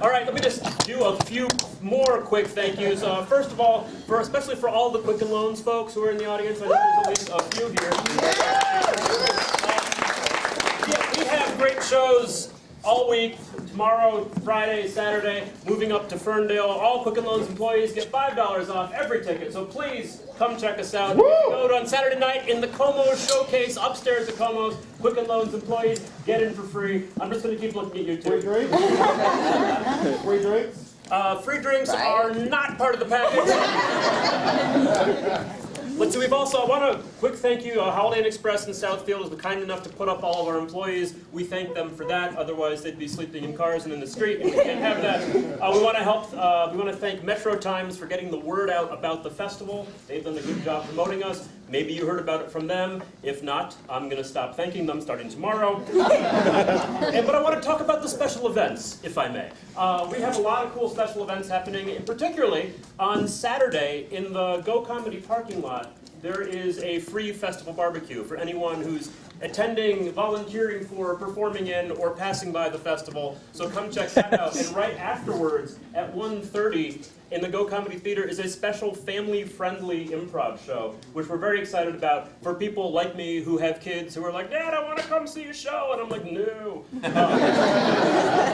All right, let me just do a few more quick thank yous. First of all, especially for all the Quicken Loans folks who are in the audience. I think there's at least a few here. We have great shows all week. Tomorrow, Friday, Saturday, moving up to Ferndale. All Quicken Loans employees get $5 off every ticket. So please come check us out. Go on Saturday night in the Como Showcase upstairs at Como's. Quicken Loans employees get in for free. I'm just going to keep looking at you two. Free drinks? Free drinks? Free drinks are not part of the package. Let's see, I want a quick thank you. Holiday Inn Express in Southfield has been kind enough to put up all of our employees. We thank them for that. Otherwise, they'd be sleeping in cars and in the street, and we can't have that. We want to thank Metro Times for getting the word out about the festival. They've done a good job promoting us. Maybe you heard about it from them. If not, I'm going to stop thanking them starting tomorrow. But I want to talk about the special events, if I may. We have a lot of cool special events happening, and particularly on Saturday in the Go Comedy parking lot. There is a free festival barbecue for anyone who's attending, volunteering for, performing in, or passing by the festival. So come check that out. And right afterwards, at 1:30, in the Go Comedy Theater is a special family-friendly improv show, which we're very excited about for people like me who have kids who are like, Dad, I want to come see a show. And I'm like, no.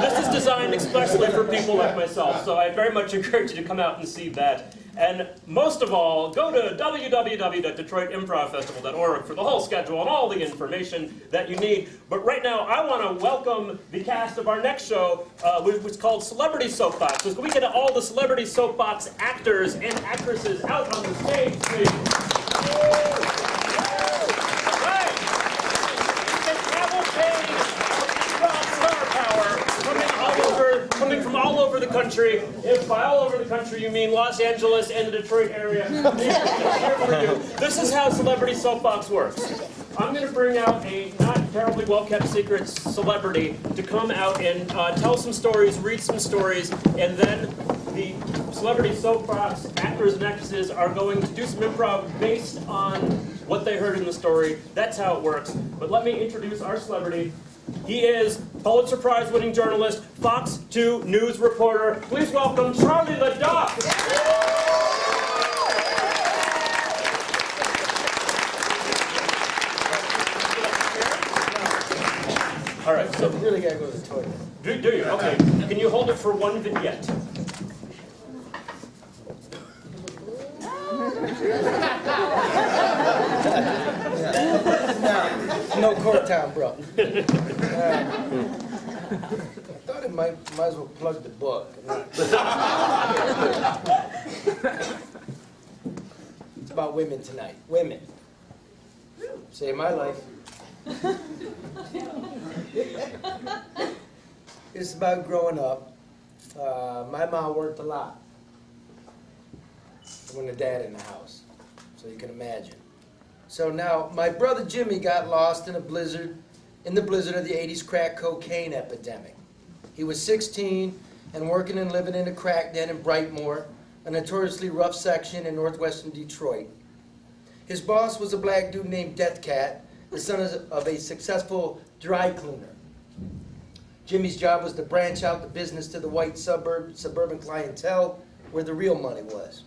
This is designed especially for people like myself. So I very much encourage you to come out and see that. And most of all, go to www.detroitimprovfestival.org for the whole schedule and all the information that you need. But right now, I want to welcome the cast of our next show, which is called Celebrity Soap Box. So can we get all the Celebrity Soap Box actors and actresses out on the stage, please? Coming from all over the country. If by all over the country you mean Los Angeles and the Detroit area, here for you. This is how Celebrity Soapbox works. I'm going to bring out a not terribly well-kept secret celebrity to come out and tell some stories, read some stories, and then the Celebrity Soapbox actors and actresses are going to do some improv based on what they heard in the story. That's how it works. But let me introduce our celebrity. He is Pulitzer Prize-winning journalist, Fox 2 News reporter. Please welcome Charlie Leduff. All right, so you really gotta go to the toilet. Do you? Okay. Can you hold it for one vignette? No court time, bro. I thought it might as well plug the book. It's about women tonight. Women. Saved my life. It's about growing up. My mom worked a lot when the dad in the house, so you can imagine. So now, my brother Jimmy got lost in the blizzard of the 80s crack cocaine epidemic. He was 16 and working and living in a crack den in Brightmoor, a notoriously rough section in northwestern Detroit. His boss was a black dude named Death Cat, the son of a successful dry cleaner. Jimmy's job was to branch out the business to the white suburban clientele where the real money was.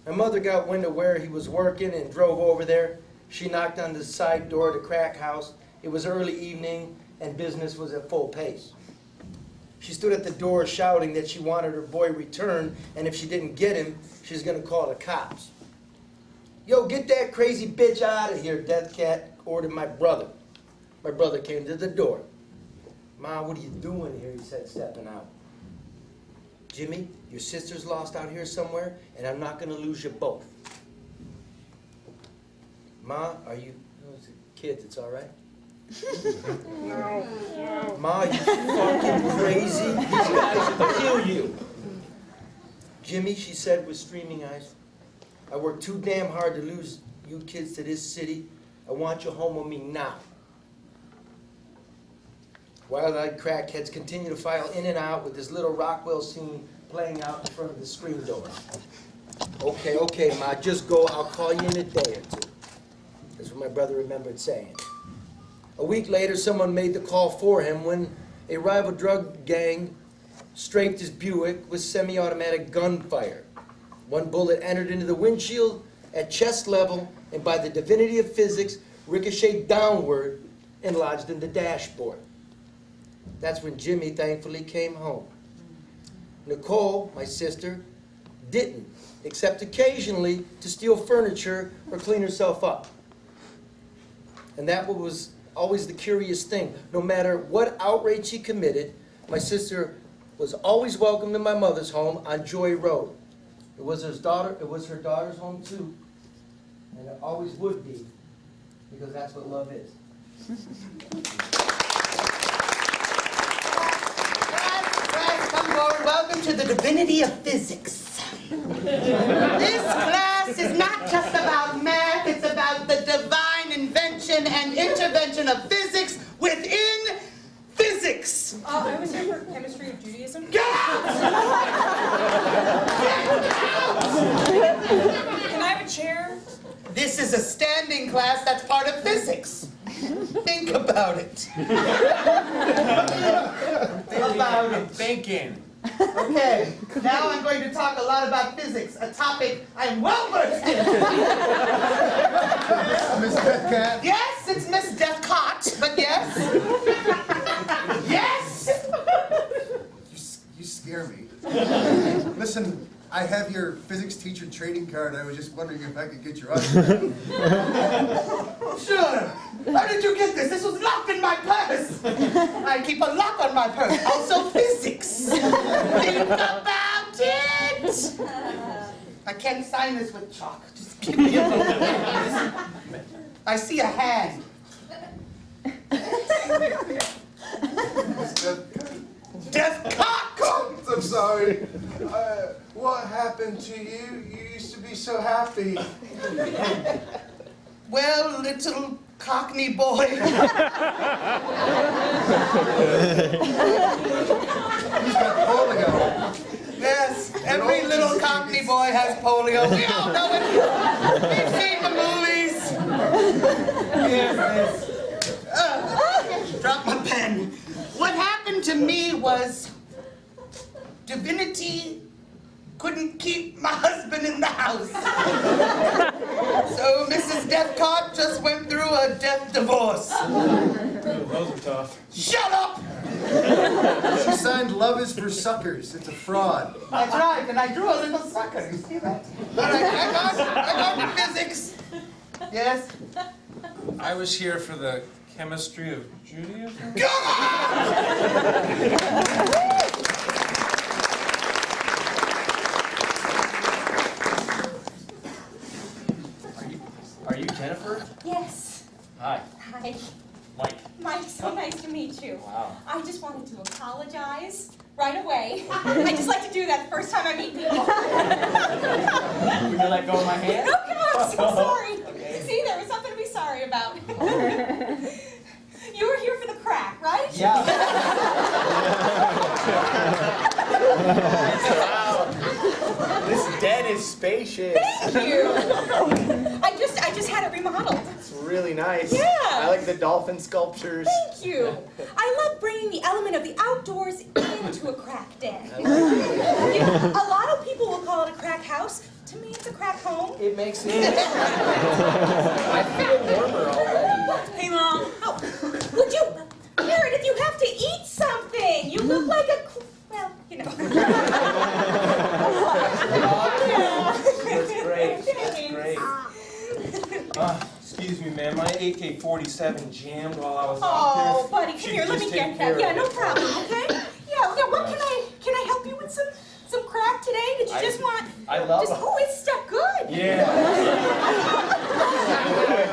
My mother got wind of where he was working and drove over there. She knocked on the side door of the crack house. It was early evening and business was at full pace. She stood at the door shouting that she wanted her boy returned, and if she didn't get him, she was going to call the cops. Yo, get that crazy bitch out of here, Death Cat ordered my brother. My brother came to the door. Mom, what are you doing here? He said, stepping out. Jimmy, your sister's lost out here somewhere, and I'm not going to lose you both. Ma, are you... Kids, it's all right? No. Ma, you fucking crazy? These guys will kill you. Jimmy, she said with streaming eyes, I worked too damn hard to lose you kids to this city. I want you home with me now. Wild-eyed crackheads continue to file in and out with this little Rockwell scene playing out in front of the screen door. Okay, Ma, just go. I'll call you in a day or two. That's what my brother remembered saying. A week later, someone made the call for him when a rival drug gang strafed his Buick with semi-automatic gunfire. One bullet entered into the windshield at chest level and by the divinity of physics ricocheted downward and lodged in the dashboard. That's when Jimmy thankfully came home. Nicole, my sister, didn't, except occasionally to steal furniture or clean herself up. And that was always the curious thing. No matter what outrage she committed, my sister was always welcome in my mother's home on Joy Road. It was her daughter's home too, and it always would be, because that's what love is. Class, come forward. Welcome to the divinity of physics. This class is not just about math, it's about the divine invention and intervention of physics within physics. I was here for chemistry of Judaism. Get out! Can I have a chair? This is a standing class that's part of physics. Think about it. Thinking. Okay, now I'm going to talk a lot about physics, a topic I'm well versed in. Miss Deathcat. Yes, it's Miss Deathcott, but yes. Yes! You scare me. Listen, I have your physics teacher trading card. I was just wondering if I could get your autograph. Sure. How did you get this? This was locked in my purse. I keep a lock on my purse. Also physics. Think about it. I can't sign this with chalk. Just give me a moment. I see a hand. Deathcock! I'm sorry. What happened to you? You used to be so happy. Well, little Cockney boy. He's got polio. Yes, every little Cockney boy has polio. We all know it. We've seen the movies. Yes. Drop my pen. What happened to me was divinity couldn't keep my husband in the house. So Mrs. Deathcott just went through a death divorce. Those are tough. Shut up! She signed Love is for Suckers. It's a fraud. That's right, and I drew a little sucker. You see that? All right, I got the physics. Yes? I was here for the chemistry of Judaism. Are you Jennifer? Yes. Hi, Hi. Mike. Mike, so nice to meet you. Wow. I just wanted to apologize right away. I just like to do that the first time I meet people. Would you let go of my hand? No, come on, I'm so sorry. Okay. See, there was something to be sorry about. You were here for the crack, right? Yeah. Wow. This den is spacious. Thank you. I just had it remodeled. It's really nice. Yeah. I like the dolphin sculptures. Thank you. I love bringing the element of the outdoors into a crack den. A lot of people will call it a crack house. To me, it's a crack home. It makes it. I feel warmer already. Hey, Mom. Oh, would you, Meredith, you have to eat something. You look like a, well, you know. That's great. That's great. Excuse me, man. My AK-47 jammed while I was out there. Oh, buddy, come She here. Let just me take get care that. of Yeah, no it. problem. Okay. Yeah. What can I help you with some crack today? Did you just want? I love it. Oh, it's stuck good. Yeah.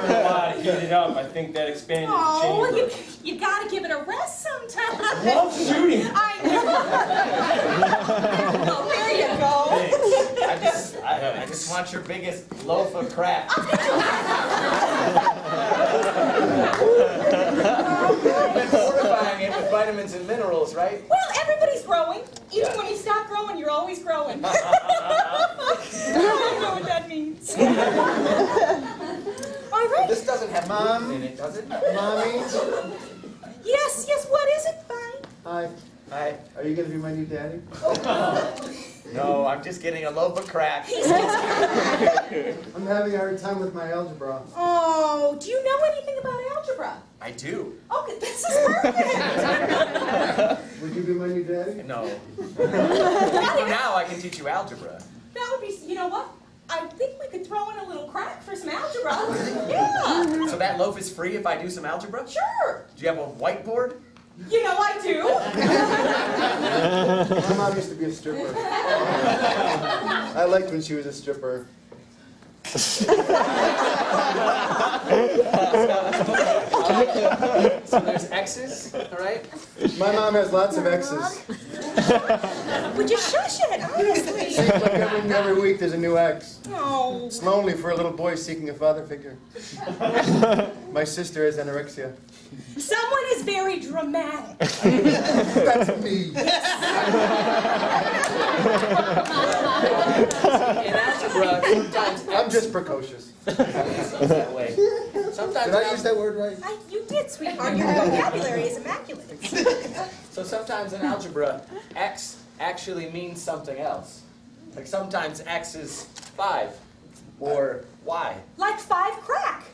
A lot to heat it up. I think that expanded the Oh, chamber. you gotta give it a rest sometime. Love shooting. I know. Oh, there you go. Thanks. I just want your biggest loaf of crap. You've been fortifying it with vitamins and minerals, right? Well, everybody's growing. Even when you stop growing, you're always growing. I don't know what that means. All right. This doesn't have Mom? gluten in it, does it? Mommy? Yes, what is it, Bonnie? Hi. Hi. Are you gonna be my new daddy? No, I'm just getting a loaf of crack. I'm having a hard time with my algebra. Oh, do you know anything about algebra? I do. Okay, this is perfect. Would you be my new daddy? No. For now, I can teach you algebra. That would be, you know what? I think we could throw in a little crack for some algebra. Yeah. So that loaf is free if I do some algebra? Sure. Do you have a whiteboard? You know I do. My mom used to be a stripper. I liked when she was a stripper. So there's X's, all right? My mom has lots of exes. Would you shush it, honestly? Seems like every week there's a new ex. No. It's lonely for a little boy seeking a father figure. My sister has anorexia. Someone is very dramatic. That's me. In algebra, sometimes I'm just precocious. that way. Sometimes Did I use that word right? You did, sweetheart. Your vocabulary is immaculate. So sometimes in algebra, X actually means something else. Like sometimes X is 5 or Y. Like 5 crack.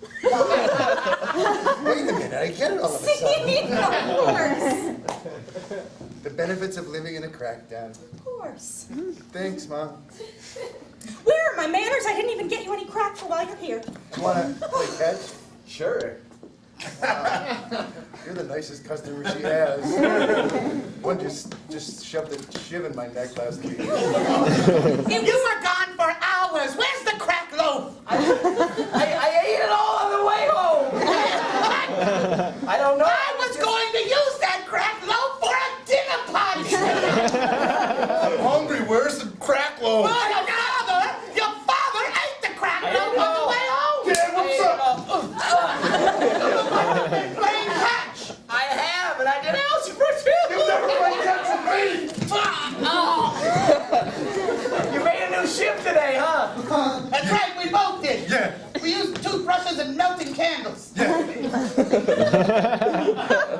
Wait a minute, I get it all of a sudden. Of course. The benefits of living in a crack den. Of course. Thanks, Mom. Where are my manners? I didn't even get you any crack for while you're here. You wanna play catch? Sure. You're the nicest customer she has. One just shoved a shiv in my neck last week. You were gone for hours. Where's the crack loaf? I ate it all on the way home. I don't know. I was going to use that crack loaf for a dinner party. I'm hungry. Where's the crack loaf? Your father ate the crack loaf on the way home. Yeah, what's up? Playing catch. I have, and I did algebra too. You never played catch with me! You made a new shift today, huh? That's right, we both did. Yeah. We used toothbrushes and melting candles. Yeah.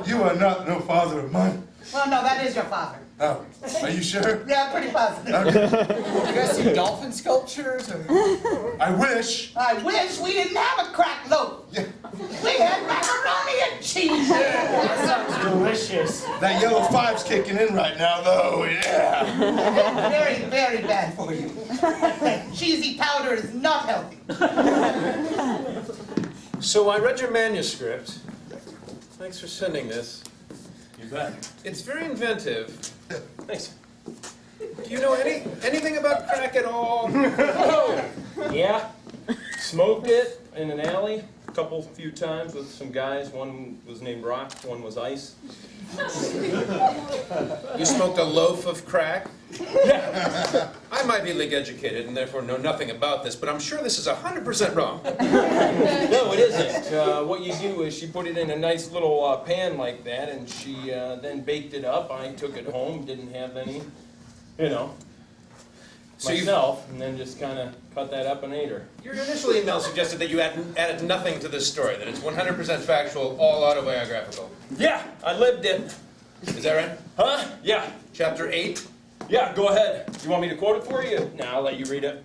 You are not no father of mine. Well, no, that is your father. Oh, are you sure? Yeah, I'm pretty positive. Okay. You guys see dolphin sculptures? I wish. I wish we didn't have a crack loaf. Yeah. We had macaroni and cheese. That sounds delicious. That yellow 5's kicking in right now, though. Yeah. Very, very bad for you. Cheesy powder is not healthy. So I read your manuscript. Thanks for sending this. You bet. It's very inventive. Thanks. Do you know anything about crack at all? Yeah, smoked it in an alley a few times with some guys. One was named Rock, one was Ice. You smoked a loaf of crack? Yeah. I might be league educated and therefore know nothing about this, but I'm sure this is 100% wrong. No, it isn't. What you do is she put it in a nice little pan like that, and she then baked it up. I took it home, didn't have any, So you- myself, and then just kind of cut that up and ate her. Your initial email suggested that you added nothing to this story, that it's 100% factual, all autobiographical. Yeah, I lived it. Is that right? Huh? Yeah. Chapter 8? Yeah, go ahead. You want me to quote it for you? No, I'll let you read it.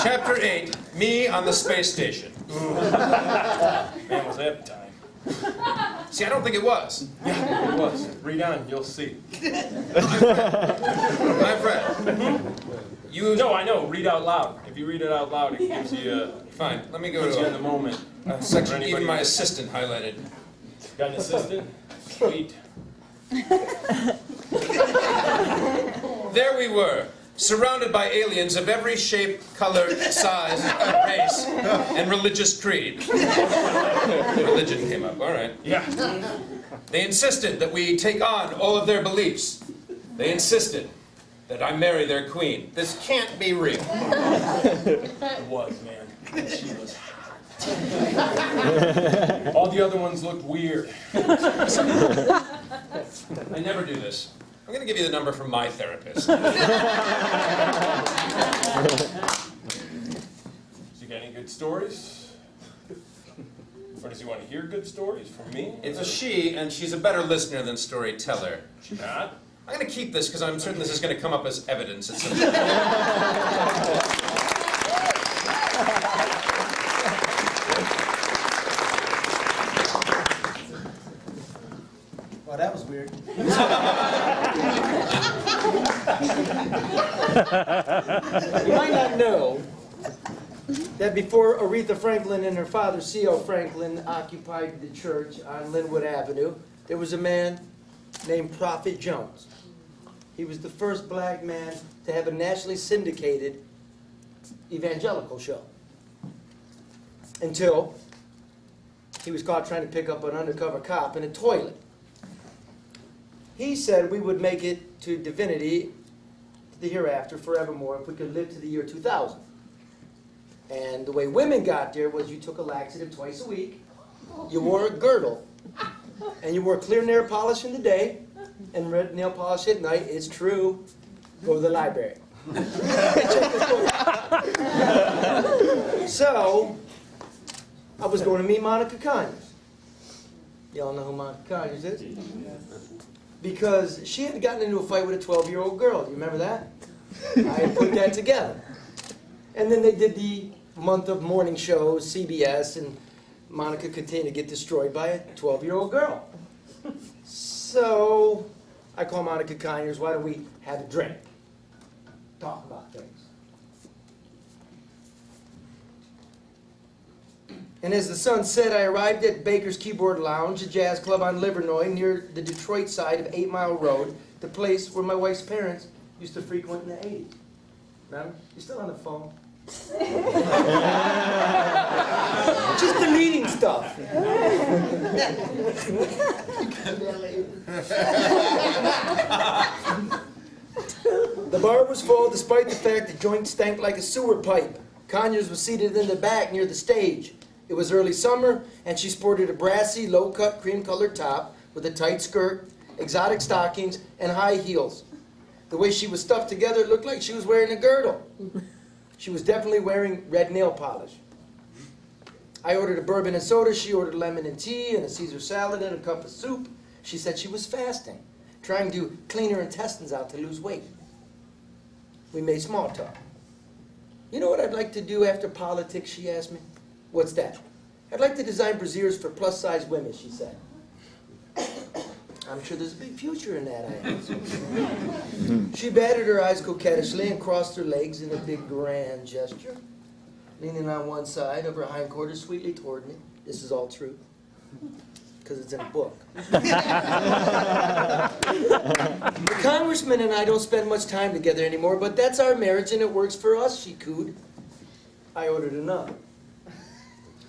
Chapter 8, me on the space station. Man, was that time. See, I don't think it was. Yeah, it was. Read on, you'll see. My friend, you... No, I know. Read out loud. If you read it out loud, it gives you, Fine, let me go puts you in the to moment. a section, Anybody- even my assistant highlighted. Got an assistant? Sweet. There we were, surrounded by aliens of every shape, color, size, race, and religious creed. Religion came up, all right. Yeah. They insisted that we take on all of their beliefs. They insisted that I marry their queen. This can't be real. It was, man. And she was hot. All the other ones looked weird. I never do this. I'm going to give you the number from my therapist. So you got any good stories? What, does he want to hear good stories from me? It's a she, and she's a better listener than storyteller. She not? I'm going to keep this because I'm certain this is going to come up as evidence at some Well, that was weird. You might not know that before Aretha Franklin and her father, C.O. Franklin, occupied the church on Linwood Avenue, there was a man named Prophet Jones. He was the first black man to have a nationally syndicated evangelical show. Until he was caught trying to pick up an undercover cop in a toilet. He said we would make it to divinity, to the hereafter, forevermore, if we could live to the year 2000. And the way women got there was you took a laxative twice a week, you wore a girdle, and you wore clear nail polish in the day, and red nail polish at night. It's true. Go to the library. Check this book. So, I was going to meet Monica Conyers. Y'all know who Monica Conyers is? Because she had gotten into a fight with a 12-year-old girl. Do you remember that? I put that together. And then they did the month of morning shows, CBS, and Monica continued to get destroyed by a 12-year-old girl. So I call Monica Conyers, why don't we have a drink? Talk about things. And as the sun set, I arrived at Baker's Keyboard Lounge, a jazz club on Livernois near the Detroit side of 8 Mile Road, the place where my wife's parents used to frequent in the 80s. Remember? You're still on the phone. Just deleting stuff. The bar was full despite the fact the joint stank like a sewer pipe. Conyers was seated in the back near the stage. It was early summer, and she sported a brassy, low-cut, cream-colored top with a tight skirt, exotic stockings, and high heels. The way she was stuffed together, it looked like she was wearing a girdle. She was definitely wearing red nail polish. I ordered a bourbon and soda. She ordered lemon and tea and a Caesar salad and a cup of soup. She said she was fasting, trying to clean her intestines out to lose weight. We made small talk. You know what I'd like to do after politics, she asked me. What's that? I'd like to design brasiers for plus-size women, she said. I'm sure there's a big future in that, I answered. She batted her eyes coquettishly and crossed her legs in a big grand gesture, leaning on one side of her hindquarters sweetly toward me. This is all true, because it's in a book. The congressman and I don't spend much time together anymore, but that's our marriage and it works for us, she cooed. I ordered another.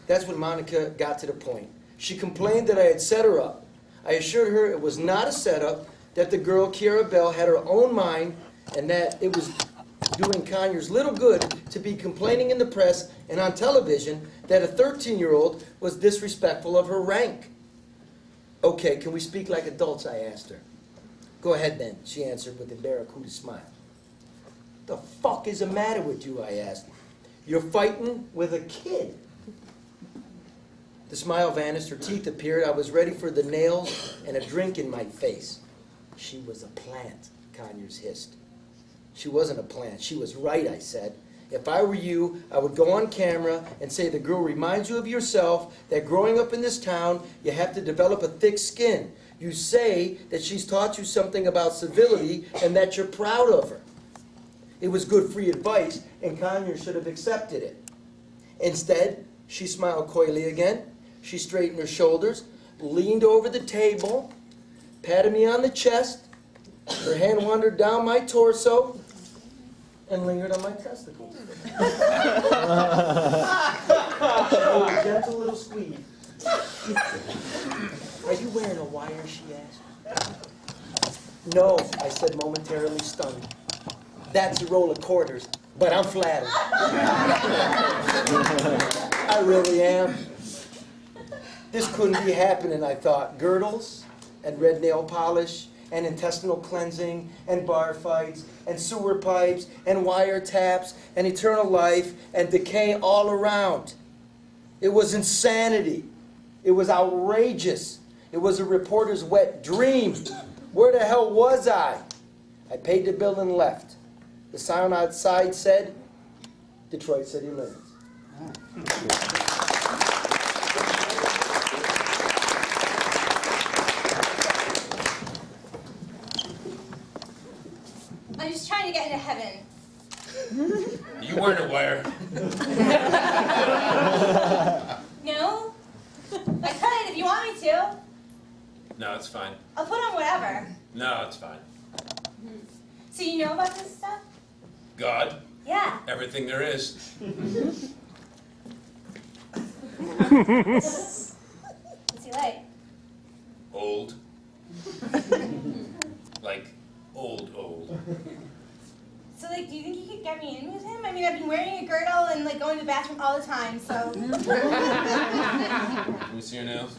That's when Monica got to the point. She complained that I had set her up. I assured her it was not a setup, that the girl, Kiara Bell, had her own mind, and that it was doing Conyers little good to be complaining in the press and on television that a 13-year-old was disrespectful of her rank. Okay, can we speak like adults, I asked her. Go ahead then, she answered with a barracuda smile. The fuck is the matter with you, I asked. You're fighting with a kid. The smile vanished, her teeth appeared. I was ready for the nails and a drink in my face. She was a plant, Conyers hissed. She wasn't a plant. She was right, I said. If I were you, I would go on camera and say the girl reminds you of yourself, that growing up in this town, you have to develop a thick skin. You say that she's taught you something about civility and that you're proud of her. It was good free advice, and Conyers should have accepted it. Instead, she smiled coyly again. She straightened her shoulders, leaned over the table, patted me on the chest. Her hand wandered down my torso and lingered on my testicles. A gentle little squeeze. Are you wearing a wire, she asked. No, I said, momentarily stunned. That's a roll of quarters, but I'm flattered. I really am. This couldn't be happening, I thought. Girdles and red nail polish and intestinal cleansing and bar fights and sewer pipes and wiretaps and eternal life and decay all around. It was insanity. It was outrageous. It was a reporter's wet dream. Where the hell was I? I paid the bill and left. The sign outside said, Detroit City Limits. I'm just trying to get into heaven. You weren't aware. No? I could if you want me to. No, it's fine. I'll put on whatever. No, it's fine. So you know about this stuff? God, Yeah. everything there is. What's he like? Old. Like, old. So, like, do you think you could get me in with him? I mean, I've been wearing a girdle and, like, going to the bathroom all the time, so... Let me see your nails.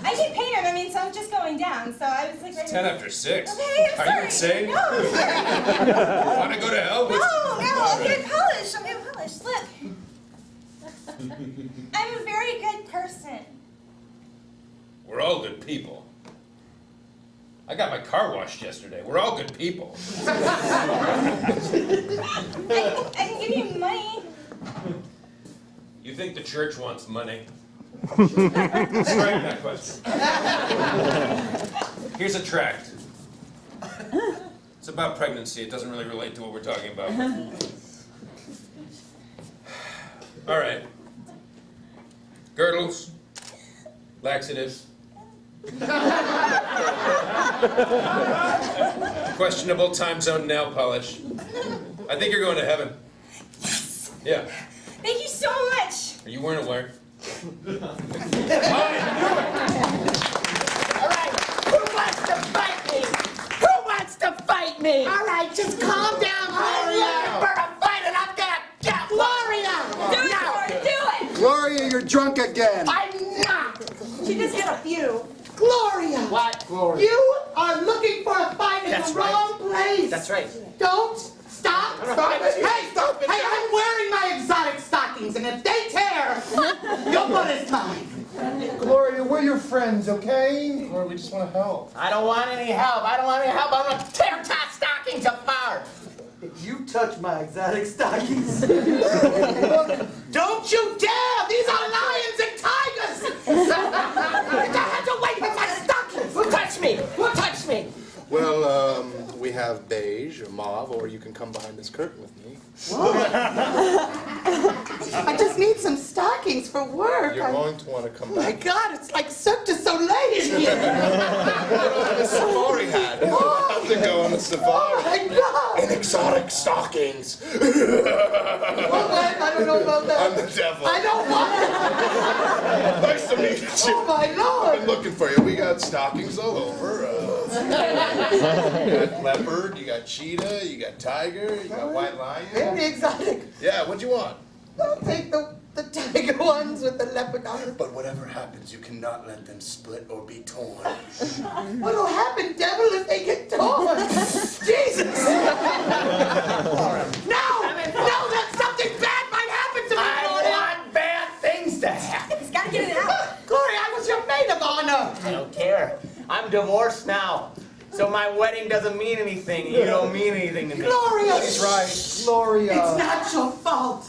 I should paint him. I mean, sun's just going down, so I was, like... It's 10 after 6. Okay, I'm Are sorry. you insane? No. You want to go to hell? No, I'll get it polished. I'll get it polished. Look. I'm a very good person. We're all good people. I got my car washed yesterday. We're all good people. I can give you money. You think the church wants money? Strike that question. Here's a tract. It's about pregnancy. It doesn't really relate to what we're talking about. All right. Girdles. Laxatives. Questionable time zone nail polish. I think you're going to heaven. Yes. Yeah. Thank you so much. You weren't aware. All right, who wants to fight me? Who wants to fight me? All right, just calm down, Gloria. For a fight, and I'm gonna get Gloria. Do it, Gloria. Do it. Gloria, you're drunk again. I'm not. She just hit a few. Gloria. What? Gloria. You are looking for a fight in That's the right. wrong place. That's right. Don't stop. Hey, I'm wearing my exotic stockings, and if they tear, your butt is mine. Gloria, we're your friends, okay? Gloria, we just want to help. I don't want any help. I don't want any help. I'm gonna tear top stockings apart. If you touch my exotic stockings, Don't you dare! These are lions and tigers! I had to wait for my stockings! Who touched me? Who touched me? Well, we have beige or mauve, or you can come behind this curtain with me. I just need some stockings for work. You're going to want to come Oh my back. God, it's like Cirque du Soleil in here! A safari hat. How's it go on the Oh safari? my God! In exotic stockings. Oh, I don't know about that. I'm the devil. I don't want it! Nice to meet you. Oh my I've Lord! been looking for you. We got stockings all over. You got leopard, you got cheetah, you got tiger, you got white lion. Very exotic. Yeah, what'd you want? I'll take the tiger ones with the leopard on it. But whatever happens, you cannot let them split or be torn. What'll happen, devil, if they get torn? Jesus! No! No, that something bad might happen to me, I Gloria! want bad things to happen. He's got to get it out. Gloria, I was your maid of honor! I don't care. I'm divorced now. So my wedding doesn't mean anything. You don't mean anything to me. Gloria! He's right. Gloria. It's not your fault!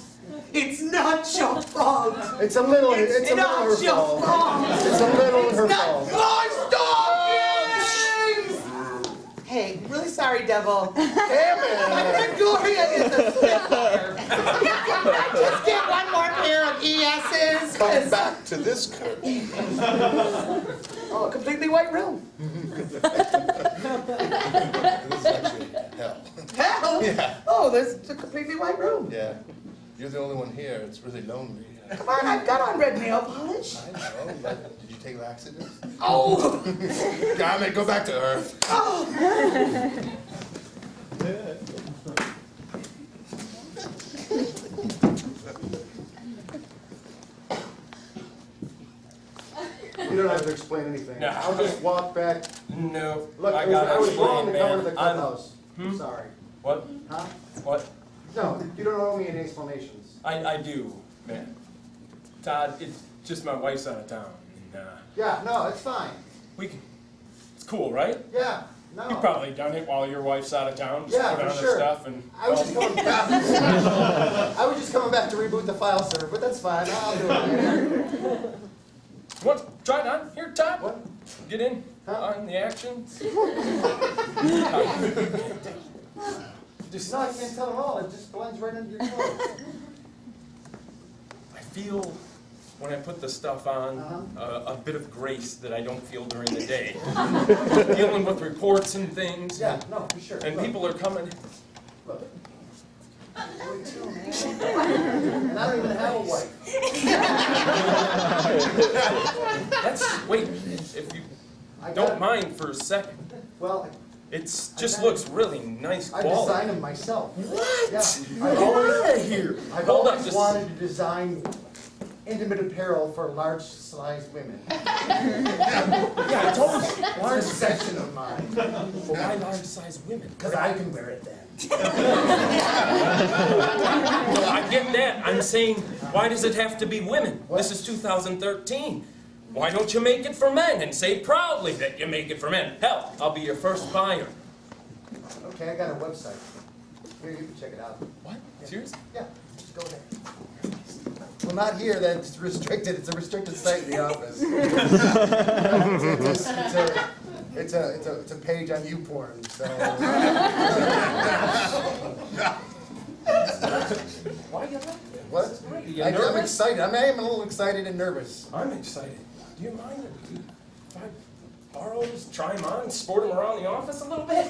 It's not your fault! It's a little her not your fault. fault! It's a little her Not fault. your stockings! Hey, really sorry, devil. Damn it! I think Gloria is a slipper. Can I just get one more pair of ESs? Come back to this curtain. Oh, a completely white room. This is actually hell. Hell? Yeah. Oh, there's a completely white room. Yeah. You're the only one here. It's really lonely. Come on, I've got on red nail polish. I know, but did you take laxatives? Oh! Damn it, go back to Earth. Oh! You don't have to explain anything. No. I'll just walk back. No, Look, I I gotta was wrong explain, to come to man. the clubhouse. I'm sorry. What? Huh? What? No, you don't owe me any explanations. I do, man. Todd, it's just my wife's out of town. And, Yeah, no, it's fine. we can, it's cool, right? Yeah, no. You've probably done it while your wife's out of town. Just Yeah, put for on sure. her stuff and. I was just coming back. I was just coming back to reboot the file server, but that's fine. I'll do it later. What? Try it on. Here, Todd. What? Get in Huh? on the action. Just, No, I can't tell at all. It just blends right into your clothes. I feel when I put the stuff on a bit of grace that I don't feel during the day. Dealing with reports and things. Yeah, no, for sure. And Look, people are coming. Look. And I don't even have a wife. Wait, if you don't mind for a second. Well, It's just looks really nice I quality. designed them myself. What? Yeah, Get out of here. I've Hold up, always just- wanted to design intimate apparel for large-sized women. Yeah, I told you. It's a section of mine. Well, why large-sized women? Because I can wear it then. No, I get that. I'm saying, why does it have to be women? This is 2013. Why don't you make it for men and say proudly that you make it for men? Hell, I'll be your first buyer. Okay, I got a website. Here, you can check it out. What? Seriously? Yeah, just go there. Well, not here, that's restricted. It's a restricted site in the office. It's a page on YouPorn, so. Why you like that? What? You I'm nervous? excited. I am a little excited and nervous. I'm excited. Do you mind if I borrow those, try them on, sport them around the office a little bit?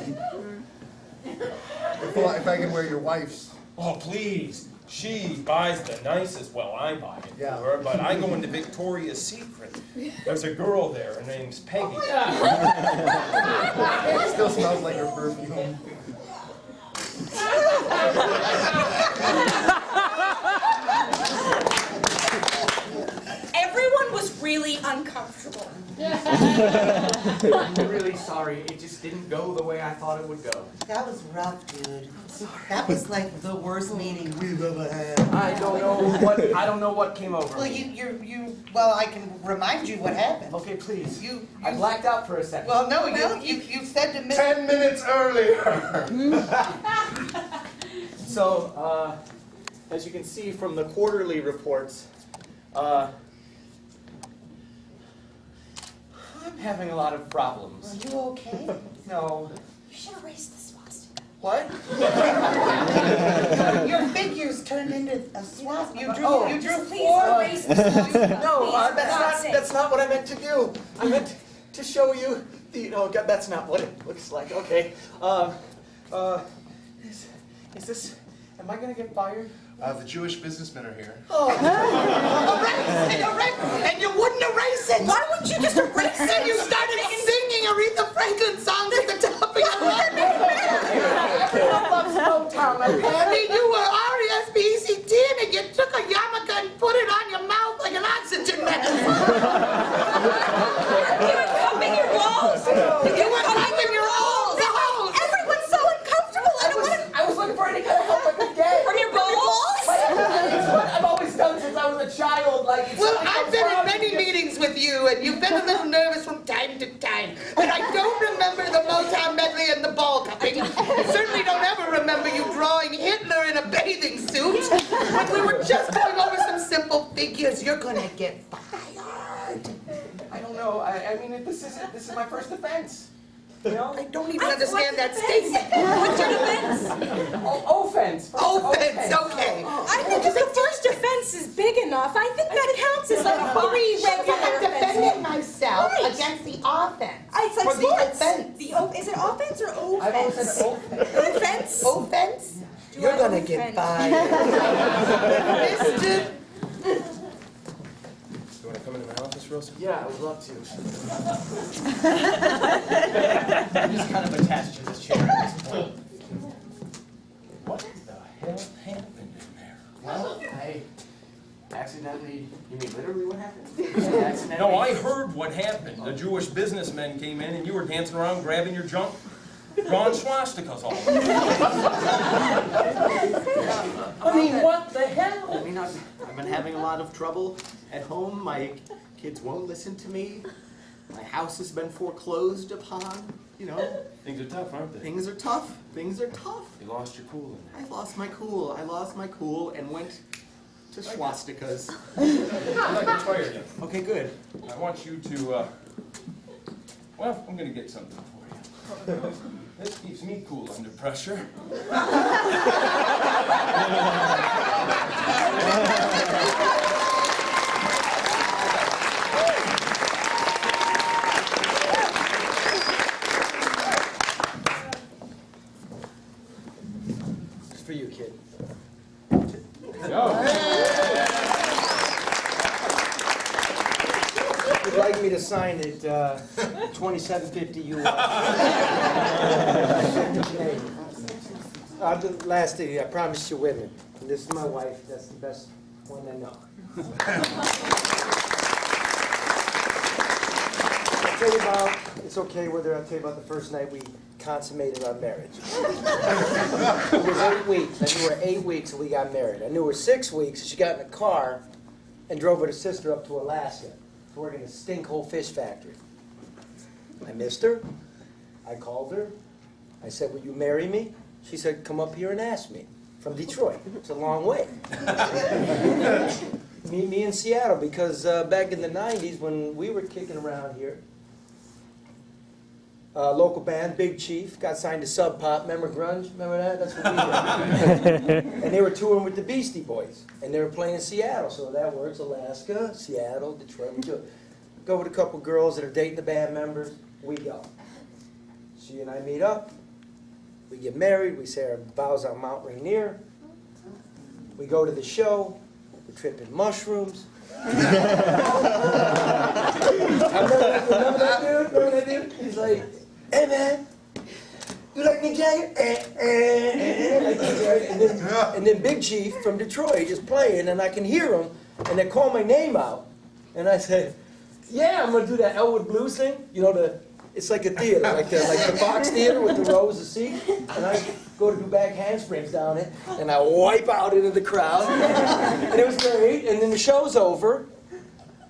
If I can wear your wife's. Oh, please. She buys the nicest, well, I buy it Yeah. for her, but I go into Victoria's Secret. There's a girl there, her name's Peggy. It still smells like her perfume. Everyone was really uncomfortable. I'm really sorry. It just didn't go the way I thought it would go. That was rough, dude. That was like the worst meeting we've ever had. I don't know what came over Well, me. well, I can remind you what happened. Okay, please. You I blacked out for a second. Well, no, you said to me. 10 minutes earlier. So, as you can see from the quarterly reports, I'm having a lot of problems. Are you okay? No. You should erase the swastika. What? Your figures turned into a swastika. You drew Just please four. erase the swastika. No, Please, for God's sake. that's not what I meant to do. I meant to show you the. Oh God, that's not what it looks like. Okay. Is this? Am I gonna get fired? The Jewish businessmen are here. Erase it. And you wouldn't erase it. Why wouldn't you just erase it? And you started singing Aretha Franklin songs at the top of your head. I mean, you were R-E-S-P-E-C-T and you took a yarmulke and put it on your mouth like an oxygen mask. You were cupping your balls. You were cupping your balls. Everyone's so uncomfortable. I don't want to. I was looking for any kind of help I could get. From your balls? It's what I've always done since I was a child. Like, it's Well, something I've comes been in from many you. meetings with you, and you've been a little nervous from time to time. But I don't remember the Motown medley and the ball cupping. I certainly don't ever remember you drawing Hitler in a bathing suit. When we were just going over some simple figures, you're gonna get fired. I don't know. I mean, this is my first offense. You know? I don't even understand that statement. What's your defense? Offense. Offense, okay. I think if the first offense is big enough, I think that counts as like 3 regular I'm defending offenses. myself Right. against the offense. It's like For the sports. offense. Is it offense or I've always offense? said offense. Offense? Offense? You're gonna get fired. Mister. You want to come into my office, Rosa? Yeah, I would love to. I'm just kind of attached to this chair at this point. What the hell happened in there? Well, I accidentally. You mean literally what happened? Accidentally. No, I heard what happened. The Jewish businessmen came in and you were dancing around grabbing your junk. Drawing swastikas all over. I mean, what the hell? I mean, I've been having a lot of trouble at home. My kids won't listen to me. My house has been foreclosed upon. You know, Things are tough, aren't they? things are tough. Things are tough. You lost your cool in there. I lost my cool. I lost my cool and went to swastikas. I'd like to try again. Okay, good. I want you to, well, I'm gonna get something for you. This keeps me cool under pressure. It's for you, kid. Would like me to sign it, 2750 US. The last thing, I promised you women. And this is my wife. That's the best one I know. I'll tell you about, it's okay whether I'll tell you about the first night we consummated our marriage. It was 8 weeks. I knew her 8 weeks and we got married. I knew her 6 weeks and she got in a car and drove with her sister up to Alaska to work in a stinkhole fish factory. I missed her. I called her. I said, will you marry me? She said, come up here and ask me. From Detroit. It's a long way. Meet me in Seattle because back in the 90s when we were kicking around here, local band, Big Chief, got signed to Sub Pop. Remember grunge? Remember that? That's what we did. And they were touring with the Beastie Boys. And they were playing in Seattle. So that works. Alaska, Seattle, Detroit. We go with a couple girls that are dating the band members. We go. She and I meet up. We get married. We say our vows on Mount Rainier. We go to the show. We're tripping mushrooms. Remember that dude? Remember that dude? He's like, hey man, you like Mick Jagger? And then Big Chief from Detroit is playing, and I can hear him, and they call my name out, and I said, yeah, I'm gonna do that Elwood Blues thing. You know, it's like a theater, like the Fox Theater with the rows of seats, and I go to do back handsprings down it, and I wipe out into the crowd, and it was great. And then the show's over,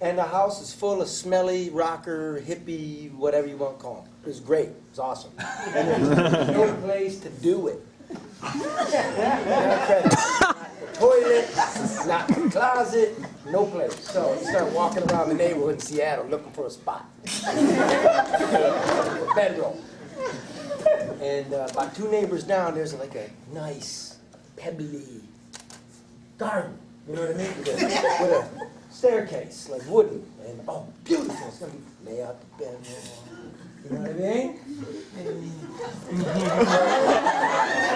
and the house is full of smelly rocker, hippie, whatever you want to call them. It was great. It was awesome. And there's no place to do it. Not the toilet, not the closet, no place. So I started walking around the neighborhood in Seattle looking for a spot. Bedroll. And about 2 neighbors down, there's like a nice, pebbly garden. You know what I mean? With a staircase, like wooden. And oh, beautiful. It's going to be lay out the bedroll. You know what I mean?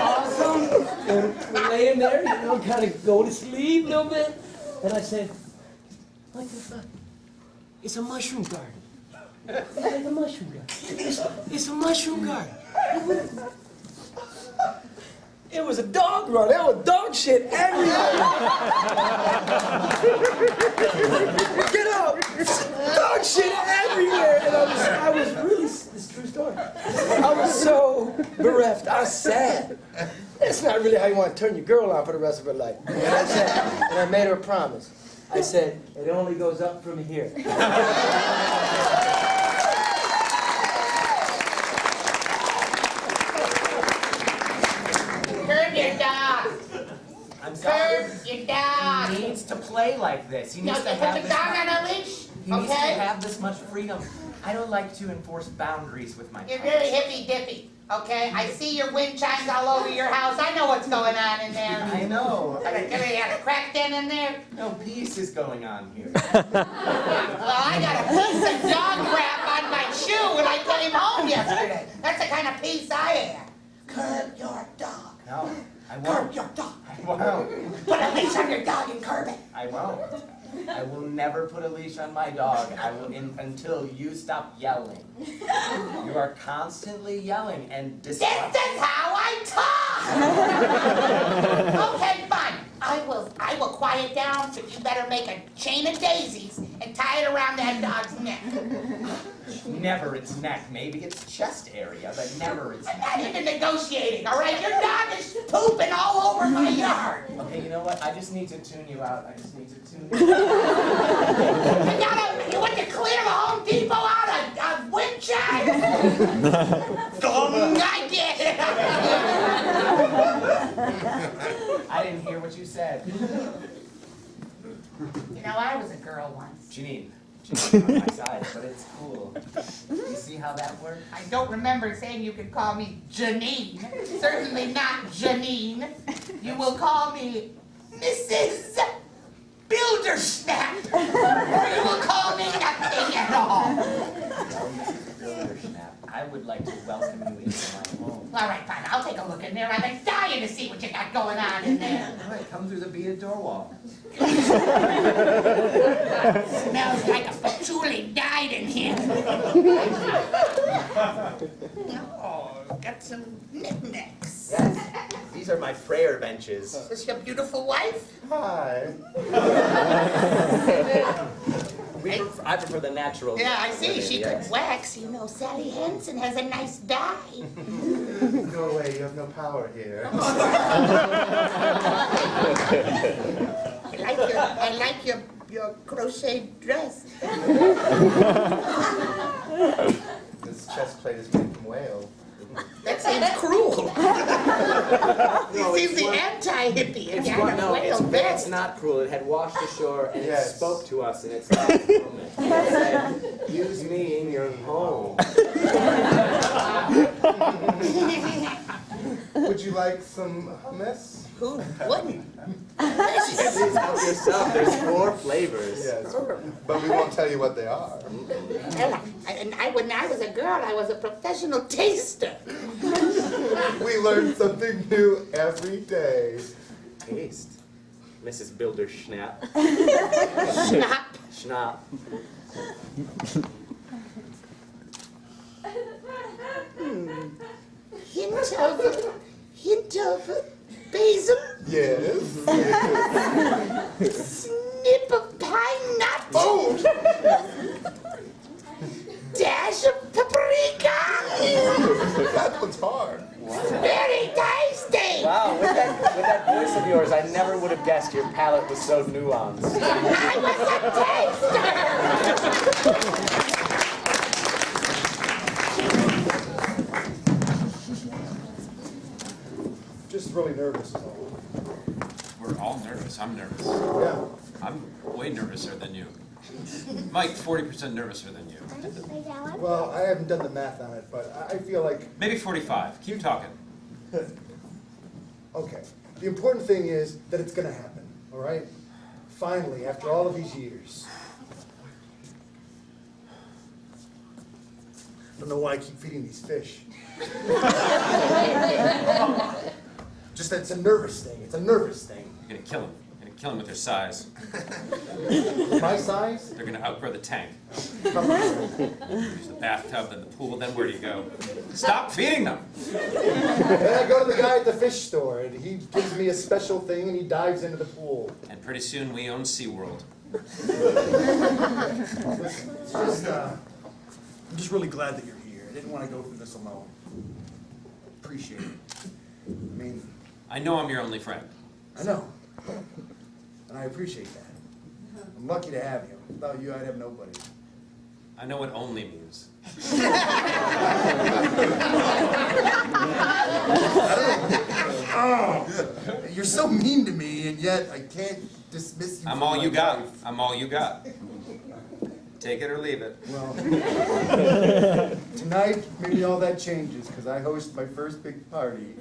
Awesome. And we're laying there, you know, kind of go to sleep a little bit. And I said, what the fuck? It's a mushroom garden. It's like a mushroom garden. It's a mushroom garden. It was a dog run. There was dog shit everywhere. Get out! Dog shit everywhere. And I was really, this is a true story. I was so bereft. I was sad. It's not really how you want to turn your girl on for the rest of her life. And I made her a promise. I said, it only goes up from here. Your dog. I'm sorry. Curb your dog. He needs to play like this. He No, needs you to put have the this dog much, on a leash, he needs to okay? have this much freedom. I don't like to enforce boundaries with my You're pets. very hippy-dippy, okay? I see your wind chimes all over your house. I know what's going on in there. I know. Got a crack den in there? No peace is going on here. Well, I got a piece of dog crap on my shoe when I came home yesterday. That's the kind of peace I have. Curb your dog. No, I Curb won't. your dog. I won't. Put a leash on your dog and curb it. I won't. I will never put a leash on my dog. I will until you stop yelling. You are constantly yelling and This disrupting. is how I talk. Okay, fine. I will quiet down, so you better make a chain of daisies and tie it around that dog's neck. Never its neck, maybe its chest area, but never its I'm neck. not into negotiating, all right? Your dog is pooping all over my yard. Okay, you know what? I just need to tune you out. I just need to tune you out. You want to clear the Home Depot out of wind chimes? I get it. I didn't hear what you said. You know, I was a girl once. Janine on my side, but it's cool. You see how that works? I don't remember saying you could call me Janine. Certainly not Janine. You will call me Mrs. Bildersnap. Or you will call me nothing at all. I would like to welcome you into my home. All right, fine. I'll take a look in there. I've been dying to see what you got going on in there. All right, come through the beaded door wall. Smells like a patchouli died in here. Oh, got some knickknacks. Yes, these are my prayer benches. Is this your beautiful wife? Hi. I prefer the natural. Yeah, I see. women, She yes. could wax. You know, Sally Hansen has a nice dye. Go away, you have no power here. I like your crocheted dress. This chest plate is made from whale. That seems cruel. It seems the anti-hippie. It's again. what, no, Whale it's vest. not cruel. It had washed ashore and Yes. it spoke to us in its last moment. It said, use me in your home. Would you like some hummus? Who wouldn't? Please help yourself. There's 4 flavors. Yes, but we won't tell you what they are. When I was a girl, I was a professional taster. We learn something new every day. Taste. Mrs. Bildersnap. Snap. Schnapp. Hint of basil. Yes. Snip of pine nut. Oh. Dash of paprika. That one's hard. Very tasty. Wow, with that voice of yours, I never would have guessed your palate was so nuanced. I was a taster. Just really nervous is all. We're all nervous. I'm nervous. Yeah. I'm way nervouser than you. Mike, 40% nervouser than you. Well, I haven't done the math on it, but I feel like, Maybe 45. Keep talking. okay. The important thing is that it's gonna happen, all right? Finally, after all of these years. I don't know why I keep feeding these fish. Just that it's a nervous thing. It's a nervous thing. You're gonna kill them. You're gonna kill them with their size. My size? They're gonna outgrow the tank. Come on. Use the bathtub, then the pool, then where do you go? Stop feeding them! Then I go to the guy at the fish store, and he gives me a special thing, and he dives into the pool. And pretty soon we own SeaWorld. Listen, it's just, I'm just really glad that you're here. I didn't want to go through this alone. Appreciate it. I mean, I know I'm your only friend. I know. And I appreciate that. I'm lucky to have you. Without you, I'd have nobody. I know what only means. Oh, you're so mean to me, and yet I can't dismiss you. I'm from all my you got. life. I'm all you got. Take it or leave it. Well, tonight, maybe all that changes, because I host my first big party.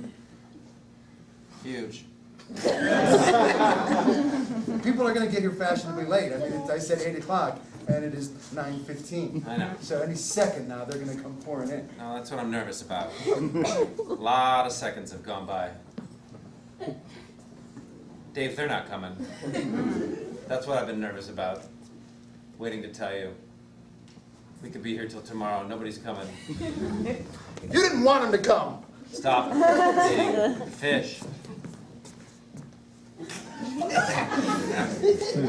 Huge. People are going to get here fashionably late. I mean, I said 8 o'clock, and it is 9:15. I know. So any second now, they're going to come pouring in. No, that's what I'm nervous about. A lot of seconds have gone by. Dave, they're not coming. That's what I've been nervous about. Waiting to tell you. We could be here till tomorrow. Nobody's coming. You didn't want them to come. Stop eating fish.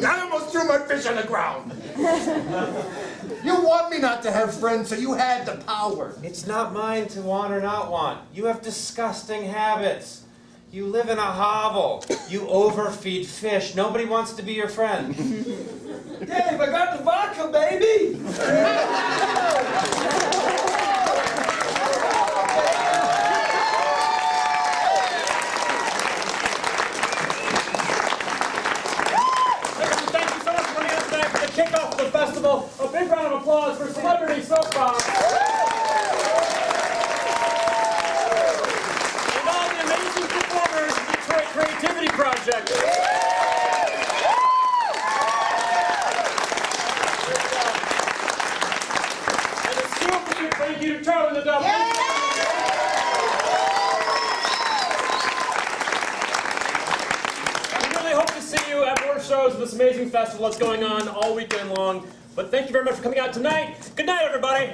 I almost threw my fish on the ground. You want me not to have friends, so you had the power. It's not mine to want or not want. You have disgusting habits. You live in a hovel. You overfeed fish. Nobody wants to be your friend. Dave, I got the vodka, baby! Thank you so much for coming out tonight for the kickoff of the festival. A big round of applause for Celebrity Soap Box. And all the amazing performers of the Detroit Creativity Project. And a super big thank you to Charlie Leduff. We really hope to see you at more shows of this amazing festival that's going on all weekend long. But thank you very much for coming out tonight. Good night, everybody.